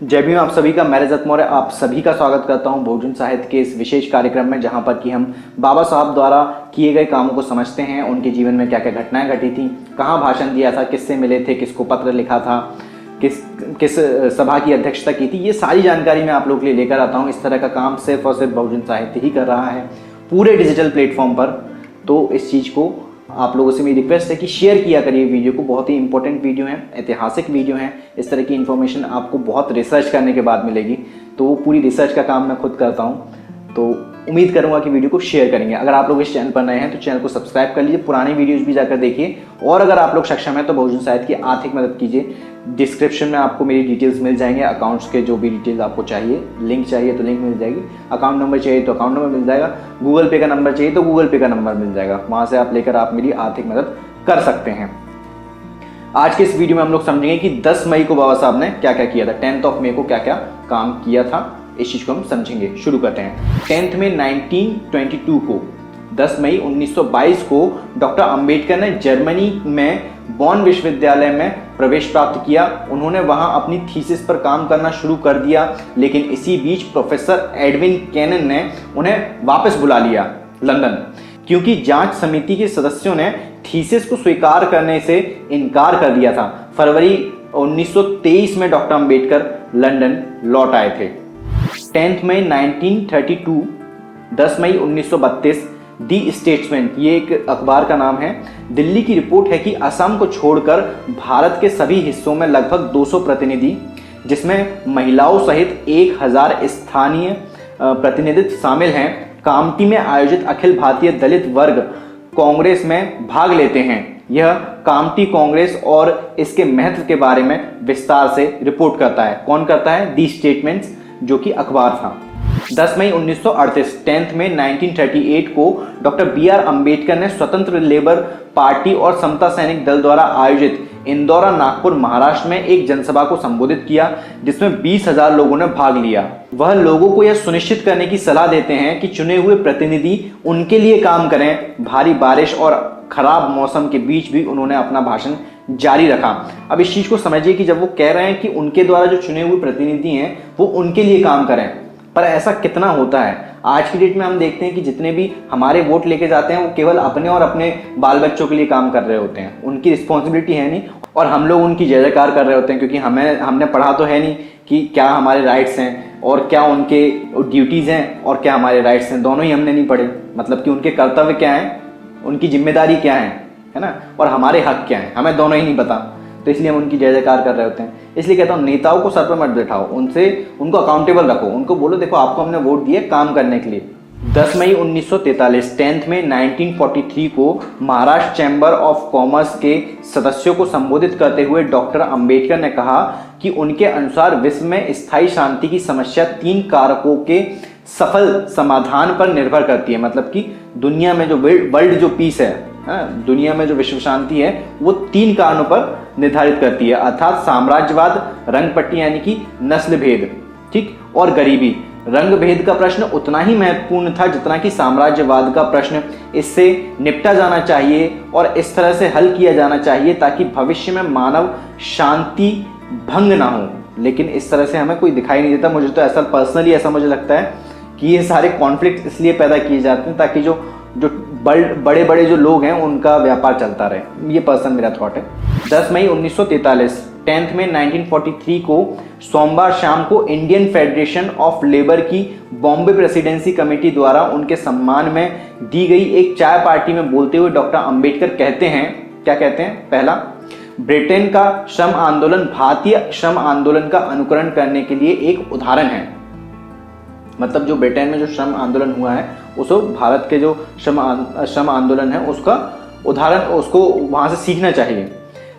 जय भीम आप सभी का। मैं रजत मौर्य आप सभी का स्वागत करता हूं बहुजन साहित्य के इस विशेष कार्यक्रम में, जहां पर कि हम बाबा साहब द्वारा किए गए कामों को समझते हैं। उनके जीवन में क्या क्या घटनाएं घटी थी, कहां भाषण दिया था, किससे मिले थे, किसको पत्र लिखा था, किस सभा की अध्यक्षता की थी, ये सारी जानकारी मैं आप लोगों के लिए लेकर आता हूँ। इस तरह का काम सिर्फ और सिर्फ बहुजन साहित्य ही कर रहा है पूरे डिजिटल प्लेटफॉर्म पर। तो इस चीज़ को आप लोगों से मेरी रिक्वेस्ट है कि शेयर किया करिए वीडियो को। बहुत ही इंपॉर्टेंट वीडियो है, ऐतिहासिक वीडियो है। इस तरह की इन्फॉर्मेशन आपको बहुत रिसर्च करने के बाद मिलेगी, तो वो पूरी रिसर्च का काम मैं खुद करता हूँ। तो उम्मीद करूंगा कि वीडियो को शेयर करेंगे। अगर आप लोग इस चैनल पर नए हैं तो चैनल को सब्सक्राइब कर लीजिए, पुराने वीडियोज भी जाकर देखिए। और अगर आप लोग सक्षम हैं तो बहुजन साहित्य की आर्थिक मदद कीजिए। डिस्क्रिप्शन में आपको मेरी डिटेल्स मिल जाएंगे, अकाउंट्स के जो भी डिटेल्स आपको चाहिए, लिंक चाहिए तो लिंक मिल जाएगी, अकाउंट नंबर चाहिए तो अकाउंट नंबर मिल जाएगा, गूगल पे का नंबर चाहिए तो गूगल पे का नंबर मिल जाएगा। वहाँ से आप लेकर आप मेरी आर्थिक मदद कर सकते हैं। आज के इस वीडियो में हम लोग समझेंगे कि 10 मई को बाबा साहब ने क्या क्या किया था, 10 मई को क्या क्या काम किया था, इस चीज को हम समझेंगे। शुरू करते हैं। 10 मई 1922 को, 10 मई 1922 को डॉक्टर अंबेडकर ने जर्मनी में बॉन विश्वविद्यालय में प्रवेश प्राप्त किया। उन्होंने वहां अपनी थीसिस पर काम करना शुरू कर दिया, लेकिन इसी बीच प्रोफेसर एडविन कैनन ने उन्हें वापस बुला लिया लंदन, क्योंकि जांच समिति के सदस्यों ने थीसिस को स्वीकार करने से इनकार कर दिया था। फरवरी 1923 में डॉक्टर अंबेडकर लंदन लौट आए थे। 10 मई 1932, 10 मई 1932, दी स्टेट्समैन, ये एक अखबार का नाम है। दिल्ली की रिपोर्ट है कि असम को छोड़कर भारत के सभी हिस्सों में लगभग 200 प्रतिनिधि, जिसमें महिलाओं सहित 1000 स्थानीय प्रतिनिधित्व शामिल हैं, कामठी में आयोजित अखिल भारतीय दलित वर्ग कांग्रेस में भाग लेते हैं। यह कामठी कांग्रेस और इसके महत्व के बारे में विस्तार से रिपोर्ट करता है। कौन करता है? दी स्टेटमेंट्स, जो कि अखबार था। 10 मई 1938, 10 मई 1938 को डॉक्टर बी.आर. अंबेडकर ने स्वतंत्र लेबर पार्टी और समता सैनिक दल द्वारा आयोजित इंदौरा नागपुर महाराष्ट्र में एक जनसभा को संबोधित किया, जिसमें 20,000 लोगों ने भाग लिया। वह लोगों को यह सुनिश्चित करने की सलाह देते हैं कि चुने हुए प्रतिनिधि उनके लिए काम करें। भारी बारिश और खराब मौसम के बीच भी उन्होंने अपना भाषण जारी रखा। अब इस चीज को समझिए कि जब वो कह रहे हैं कि उनके द्वारा जो चुने हुए प्रतिनिधि हैं वो उनके लिए काम करें, पर ऐसा कितना होता है? आज की डेट में हम देखते हैं कि जितने भी हमारे वोट लेके जाते हैं वो केवल अपने और अपने बाल बच्चों के लिए काम कर रहे होते हैं, उनकी रिस्पॉन्सिबिलिटी है नहीं, और हम लोग उनकी जय जयकार कर रहे होते हैं, क्योंकि हमने पढ़ा तो है नहीं कि क्या हमारे राइट्स हैं और क्या उनके ड्यूटीज़ हैं और क्या हमारे राइट्स हैं। दोनों ही हमने नहीं पढ़े, मतलब कि उनके कर्तव्य क्या हैं, उनकी जिम्मेदारी क्या है ना, और हमारे हक क्या हैं, हमें दोनों ही नहीं पता। तो इसलिए हम उनकी जय जयकार कर रहे होते हैं। इसलिए कहता हूँ, नेताओं को सर पर मत बैठाओ, उनको अकाउंटेबल रखो, उनको बोलो देखो आपको हमने वोट दिए काम करने के लिए। 10 मई 1943, 10 मई 1943 को महाराष्ट्र चैम्बर ऑफ कॉमर्स के सदस्यों को संबोधित करते हुए डॉक्टर अंबेडकर ने कहा कि उनके अनुसार विश्व में स्थायी शांति की समस्या 3 कारकों के सफल समाधान पर निर्भर करती है। मतलब कि दुनिया में जो वर्ल्ड जो पीस है, दुनिया में जो विश्व शांति है, वो 3 कारणों पर निर्धारित करती है, अर्थात साम्राज्यवाद, रंगपट्टी यानी कि नस्ल भेद, ठीक, और गरीबी। रंग भेद का प्रश्न उतना ही महत्वपूर्ण था जितना कि साम्राज्यवाद का प्रश्न। इससे निपटा जाना चाहिए और इस तरह से हल किया जाना चाहिए ताकि भविष्य में मानव शांति भंग ना हो। लेकिन इस तरह से हमें कोई दिखाई नहीं देता। मुझे तो ऐसा पर्सनली ऐसा मुझे लगता है कि ये सारे कॉन्फ्लिक्ट इसलिए पैदा किए जाते हैं ताकि जो बड़े बड़े जो लोग हैं उनका व्यापार चलता रहे। ये पर्सन मेरा थॉट है। 10 मई 1943, 10 मई 1943 को सोमवार शाम को इंडियन फेडरेशन ऑफ लेबर की बॉम्बे प्रेसिडेंसी कमेटी द्वारा उनके सम्मान में दी गई एक चाय पार्टी में बोलते हुए डॉक्टर अंबेडकर कहते हैं, क्या कहते हैं? पहला, ब्रिटेन का श्रम आंदोलन भारतीय श्रम आंदोलन का अनुकरण करने के लिए एक उदाहरण है। मतलब जो ब्रिटेन में जो श्रम आंदोलन हुआ है उसको भारत के जो श्रम आंदोलन है उसका उदाहरण, उसको वहां से सीखना चाहिए।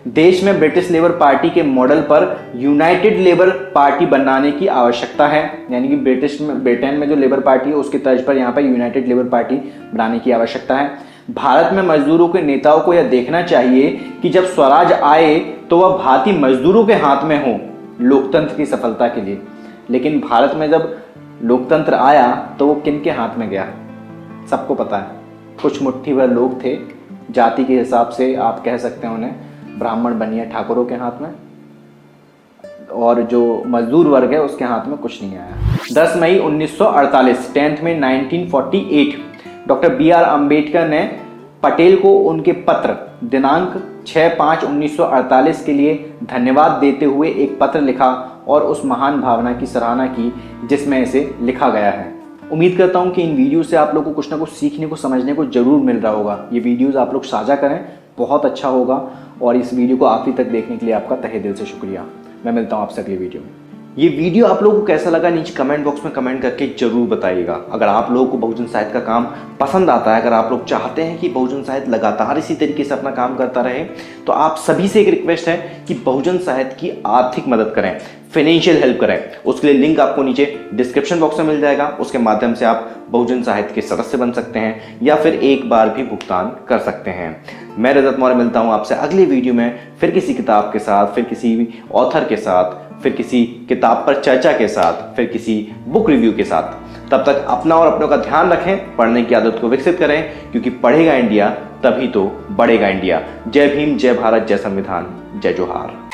देश में ब्रिटिश लेबर पार्टी के मॉडल पर यूनाइटेड लेबर पार्टी बनाने की आवश्यकता है, यानी कि ब्रिटेन में जो लेबर पार्टी है उसके तर्ज पर यहाँ पर यूनाइटेड लेबर पार्टी बनाने की आवश्यकता है। भारत में मजदूरों के नेताओं को यह देखना चाहिए कि जब स्वराज आए तो वह भारतीय मजदूरों के हाथ में हो लोकतंत्र की सफलता के लिए। लेकिन भारत में जब लोकतंत्र आया तो वो किन के हाथ में गया? सबको पता है, कुछ मुट्ठी भर लोग थे, जाति के हिसाब से आप कह सकते हैं उन्हें ब्राह्मण बनिया ठाकुरों के हाथ में। और जो मजदूर वर्ग है उसके हाथ में कुछ नहीं आया। 10 मई 1948, 10th में 1948, डॉक्टर बी.आर. अम्बेडकर ने पटेल को उनके पत्र दिनांक 6/5/1948 के लिए धन्यवाद देते हुए एक पत्र लिखा और उस महान भावना की सराहना की जिसमें इसे लिखा गया है। उम्मीद करता हूं कि इन वीडियो से आप लोग को कुछ ना कुछ सीखने को, समझने को जरूर मिल रहा होगा। ये वीडियोस आप लोग साझा करें, बहुत अच्छा होगा। और इस वीडियो को आखिरी तक देखने के लिए आपका तहे दिल से शुक्रिया। मैं मिलता हूं आपसे अगली वीडियो में। ये वीडियो आप लोगों को कैसा लगा नीचे कमेंट बॉक्स में कमेंट करके जरूर बताइएगा। अगर आप लोगों को बहुजन साहित्य का काम पसंद आता है, अगर आप लोग चाहते हैं कि बहुजन साहित्य लगातार इसी तरीके से अपना काम करता रहे, तो आप सभी से एक रिक्वेस्ट है कि बहुजन साहित्य की आर्थिक मदद करें, फाइनेंशियल हेल्प करें। उसके लिए लिंक आपको नीचे डिस्क्रिप्शन बॉक्स में मिल जाएगा। उसके माध्यम से आप बहुजन साहित्य के सदस्य बन सकते हैं या फिर एक बार भी भुगतान कर सकते हैं। मैं रजत मौर्य मिलता हूं आपसे अगले वीडियो में, फिर किसी किताब के साथ, फिर किसी ऑथर के साथ, फिर किसी किताब पर चर्चा के साथ, फिर किसी बुक रिव्यू के साथ। तब तक अपना और अपनों का ध्यान रखें, पढ़ने की आदत को विकसित करें, क्योंकि पढ़ेगा इंडिया तभी तो बढ़ेगा इंडिया। जय भीम, जय भारत, जय संविधान, जय जोहार।